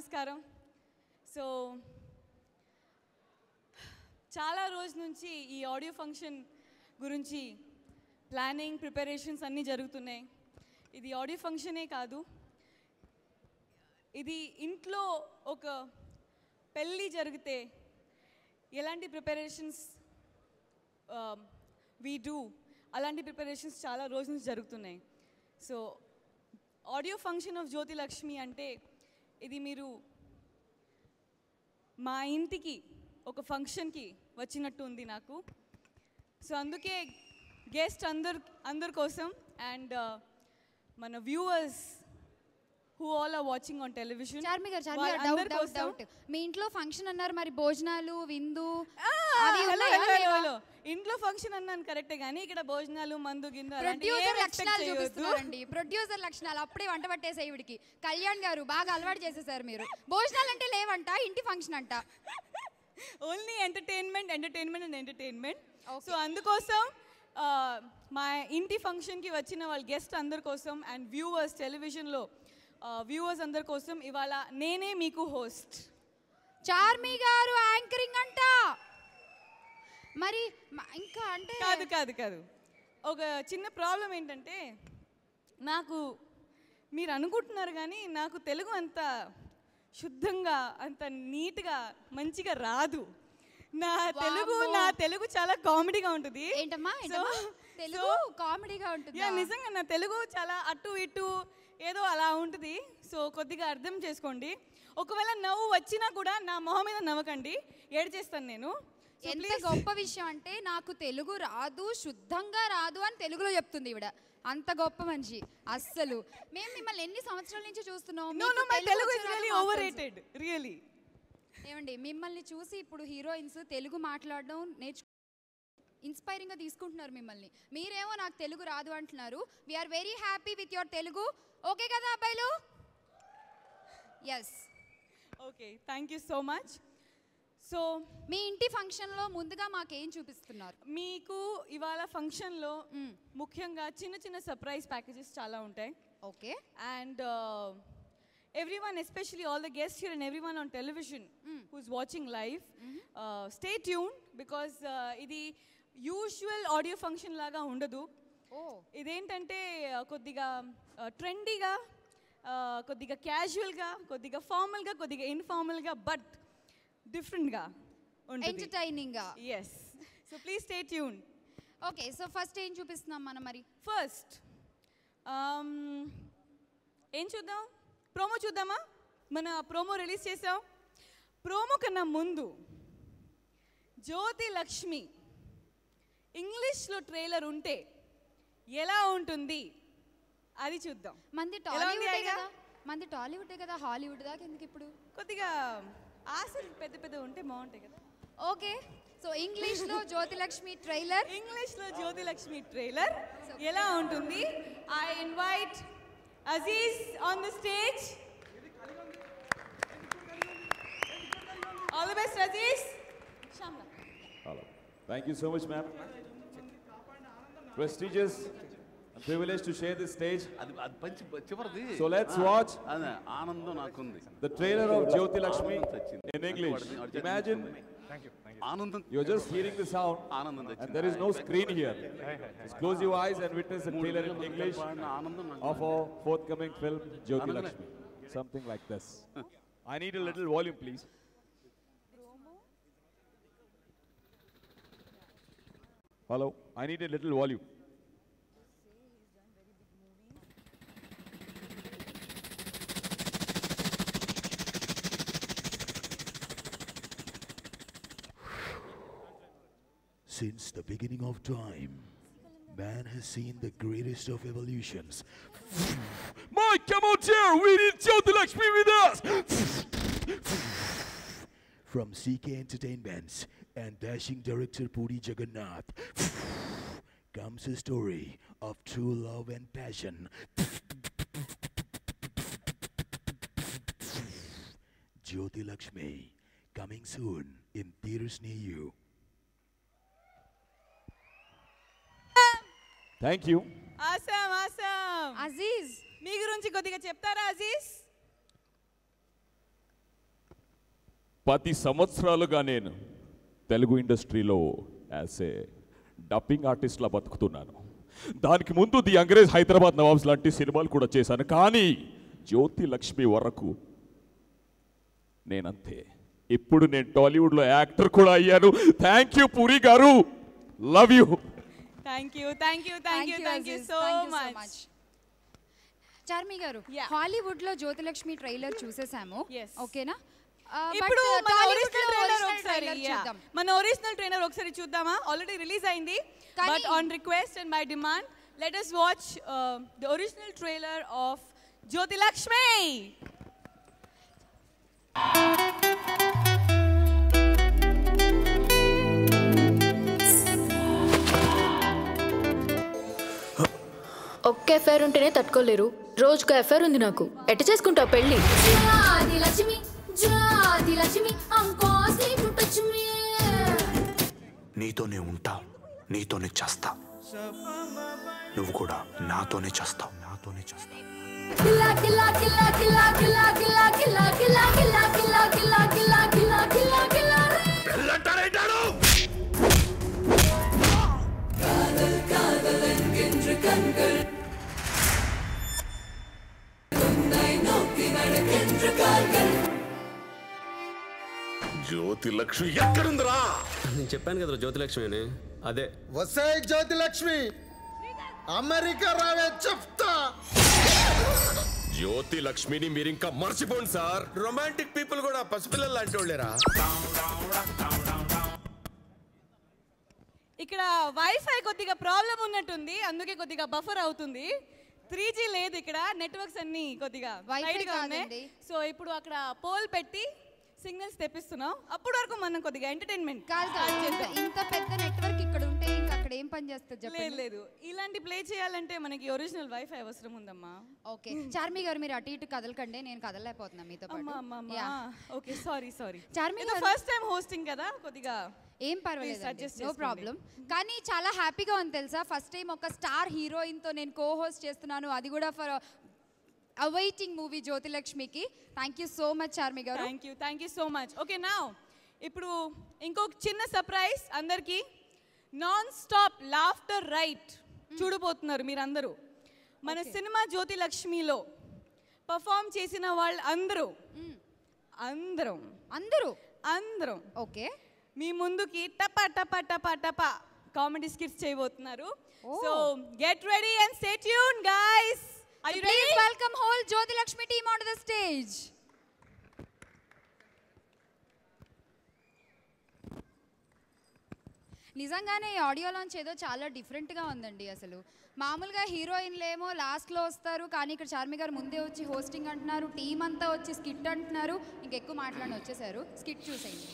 నమస్కారం. సో చాలా రోజు నుంచి ఈ ఆడియో ఫంక్షన్ గురించి ప్లానింగ్ ప్రిపరేషన్స్ అన్నీ జరుగుతున్నాయి. ఇది ఆడియో ఫంక్షనే కాదు, ఇది ఇంట్లో ఒక పెళ్ళి జరిగితే ఎలాంటి ప్రిపరేషన్స్ వీ డూ, అలాంటి ప్రిపరేషన్స్ చాలా రోజు నుంచి జరుగుతున్నాయి. సో ఆడియో ఫంక్షన్ ఆఫ్ జ్యోతి లక్ష్మి అంటే ఇది మీరు మా ఇంటికి ఒక ఫంక్షన్కి వచ్చినట్టు ఉంది నాకు. సో అందుకే గెస్ట్ అందరి కోసం అండ్ మన viewers who all are watching on television. Charmi గారు డౌట్ మీ ఇంట్లో ఫంక్షన్ అన్నారు, మరి భోజనాలు విందు హలో ఇంట్లో ఫంక్షన్ అన్నాను కరెక్టే, కానీ ఇక్కడ భోజనాలు మందు గిందు ప్రొడ్యూసర్ లక్షణాలు చూపిస్తున్నారండి. ప్రొడ్యూసర్ లక్షణాలు అప్పుడే వంట పట్టేసే ఈవిడికి. కళ్యాణ్ గారు బాగా అలవాటు చేసేసారు మీరు. భోజనాలు అంటే లేవంట, ఇంటి ఫంక్షన్ అంట. Only entertainment. సో అందుకోసం మా ఇంటి ఫంక్షన్కి వచ్చిన వాళ్ళ గెస్ట్ అందరి కోసం అండ్ వ్యూవర్స్ టెలివిజన్లో వ్యూవర్స్ అందరి కోసం ఇవాళ నేనే మీకు హోస్ట్. చార్మి గారు యాంకరింగ్ అంట. మరి ఇంకా అంటే కాదు ఒక చిన్న ప్రాబ్లం ఏంటంటే, నాకు మీరు అనుకుంటున్నారు కానీ నాకు తెలుగు అంత శుద్ధంగా అంత నీట్గా మంచిగా రాదు. నా తెలుగు చాలా కామెడీగా ఉంటుంది. ఏంటమ్మా తెలుగు కామెడీగా ఉంటుంది? నిజంగా నా తెలుగు చాలా అటు ఇటు ఏదో అలా ఉంటుంది. సో కొద్దిగా అర్థం చేసుకోండి. ఒకవేళ నవ్వు వచ్చినా కూడా నా మొహం మీద నవ్వకండి, ఏడ్చేస్తాను నేను. ఎంత గొప్ప విషయం అంటే నాకు తెలుగు రాదు, శుద్ధంగా రాదు అని తెలుగులో చెప్తుంది ఈవిడ. అంత గొప్ప మనిషి. అస్సలు మేము మిమ్మల్ని ఎన్ని సంవత్సరాల నుంచి చూస్తున్నాం. ఏమండి మిమ్మల్ని చూసి ఇప్పుడు హీరోయిన్స్ తెలుగు మాట్లాడడం ఇన్స్పైరింగ్గా తీసుకుంటున్నారు మిమ్మల్ని. మీరేమో నాకు తెలుగు రాదు అంటున్నారు. We are very happy with your Telugu. Okay కదా అబ్బాయిలు? Yes, okay, thank you so much. So మీ ఇంటి ఫంక్షన్లో ముందుగా మాకేం చూపిస్తున్నారు? మీకు ఇవాళ ఫంక్షన్లో ముఖ్యంగా చిన్న చిన్న సర్ప్రైజ్ ప్యాకేజెస్ చాలా ఉంటాయి. Okay. And everyone, especially all the guests here and everyone on television who's watching live, stay tuned because ఇది యూజువల్ ఆడియో ఫంక్షన్ లాగా ఉండదు. ఇదేంటంటే కొద్దిగా ట్రెండీగా, కొద్దిగా క్యాజువల్గా, కొద్దిగా ఫార్మల్గా, కొద్దిగా ఇన్ఫార్మల్గా, బట్ డిఫరెంట్గా ఉంటుంది, ఎంటర్టైనింగ్గా. Yes, so please stay tune. Okay, so first ఏం చూపిస్తున్నాం మనం? మరి ఫస్ట్ ఏం చూద్దాం? ప్రోమో చూద్దామా? మన ప్రోమో రిలీజ్ చేసాం. ప్రోమో కన్నా ముందు జ్యోతి లక్ష్మి ఇంగ్లీష్లో ట్రైలర్ ఉంటే ఎలా ఉంటుంది అది చూద్దాం. మంది టాలీవుడే కదా, హాలీవుడ్ దాకా ఎందుకు ఇప్పుడు? కొద్దిగా ఆశలు పెద్ద ఉంటే బాగుంటాయి కదా. ఓకే, సో ఇంగ్లీష్లో జ్యోతి లక్ష్మి ట్రైలర్ ఎలా ఉంటుంది? I invite Aziz on the stage. All the best, Aziz. Shamla. Hello. Thank you so much, ma'am. Prestigious and privileged to share this stage. So let's watch the trailer of Jyoti Lakshmi in English. Imagine. You're just hearing the sound and there is no screen here. Just close your eyes and witness the trailer in English of our forthcoming film Jyoti Lakshmi. Something like this. I need a little volume, please. Hello, I need a little volume. Since the beginning of time, man has seen the greatest of evolutions. Mike, come out here! We need Jyoti Lakshmi with us! From CK Entertainments and dashing director Puri Jagannath comes a story of true love and passion. Jyoti Lakshmi, coming soon in theaters near you. Thank you. Awesome. Aziz, మీ గురించి కొద్దిగా చెప్తారా అజీజ్? 10 సంవత్సరాలుగా నేను తెలుగు ఇండస్ట్రీలో as a dubbing ఆర్టిస్ట్లా బతుకుతున్నాను. దానికి ముందు the Angrez, Hyderabad nawabs లాంటి సినిమాలు కూడా చేశాను. కానీ జ్యోతి లక్ష్మి వరకు నేనంతే. ఇప్పుడు నేను టాలీవుడ్లో యాక్టర్ కూడా అయ్యాను. థ్యాంక్ యూ పూరి గారు, love you. Thank you so much. Charmi గారు, హాలీవుడ్ లో జ్యోతిలక్ష్మి ట్రైలర్ చూసేసాము, ఓకేనా? ఇప్పుడు మన ఒరిజినల్ ట్రైలర్ ఒకసారి చూద్దామా? ఆల్రెడీ రిలీజ్ అయింది, but on request and by demand let us watch the original trailer of Jyothilakshmi. ఒక్క ఎఫ్ఐఆర్ ఉంటేనే తట్టుకోలేరు, రోజుకు ఎఫ్ఐఆర్ ఉంది నాకు. ఎట్ట చేసుకుంటావు పెళ్ళి? నీతోనే ఉంటా, నీతోనే చేస్తా, నువ్వు కూడా నాతోనే చేస్తావు, నాతోనే చేస్తావు. జ్యోతిలక్ష్మి ఎక్కడుందిరా? నేను చెప్పాను కదా జ్యోతిలక్ష్మి అని. అదే వసే జ్యోతిలక్ష్మి, అమెరికా రావే చెప్తా. జ్యోతిలక్ష్మిని మీరు ఇంకా మర్చిపోండి సార్. రొమాంటిక్ పీపుల్ కూడా పసిపిల్లలు లాంటి వాళ్ళేరా. ఇక్కడ వైఫై కొద్దిగా ప్రాబ్లం ఉన్నట్టుంది, అందుకే కొద్దిగా బఫర్ అవుతుంది. 3G లేదు ఇక్కడ, నెట్వర్క్స్ అన్ని కొద్దిగా వైడ్గా ఉన్నాయి. సో ఇప్పుడు అక్కడ పోల్ పెట్టి సిగ్నల్స్ తెప్పిస్తున్నాం. అప్పటి వరకు మనం కొద్దిగా ఎంటర్టైన్మెంట్ ఇంత పెద్ద నెట్వర్క్ ఇక్కడ ఉంటే ఇంకా అక్కడ ఏం పని చేస్తుంది? లేదు, ఇలాంటి ప్లే చేయాలంటే మనకి ఒరిజినల్ వైఫై అవసరం ఉందమ్మా. ఓకే చార్మి గారు, మీరు అటు ఇటు కదలకండి, నేను కదలలేకపోతున్నా మీతో పాటు. ఓకే సారీ చార్మి గారు, ఫస్ట్ టైం హోస్టింగ్ కదా, కొద్దిగా ఏం పర్వాలేదు, నో ప్రాబ్లం. కానీ చాలా హ్యాపీగా ఉంది తెలుసా, ఫస్ట్ టైం ఒక స్టార్ హీరోయిన్తో నేను కో హోస్ట్ చేస్తున్నాను, అది కూడా ఫర్ awaiting మూవీ జ్యోతిలక్ష్మికి. Thank you so much Charmi గారు. Thank you so much. Okay, now ఇప్పుడు ఇంకొక చిన్న సర్ప్రైజ్ అందరికీ. నాన్ స్టాప్ లాఫ్టర్ రైట్ చూడబోతున్నారు మీరందరూ. మన సినిమా జ్యోతిలక్ష్మిలో పర్ఫామ్ చేసిన వాళ్ళు అందరం ఓకే మీ ముందుకి టపా టపా టపా టపా కామెడీ స్కిట్స్ చేయబోతున్నారు. So get ready and stay tune guys. Are you ready? Please welcome whole Jyotilakshmi team onto the stage. నిజంగానే ఈ ఆడియో లాంచ్ ఏదో చాలా డిఫరెంట్గా ఉందండి. అసలు మామూలుగా హీరోయిన్లేమో లాస్ట్లో వస్తారు, కానీ ఇక్కడ చార్మి గారు ముందే వచ్చి హోస్టింగ్ అంటున్నారు, టీం అంతా వచ్చి స్కిట్ అంటున్నారు. ఇంకెక్కువ మాట్లాడి వచ్చేసారు. స్కిట్ చూసేయండి.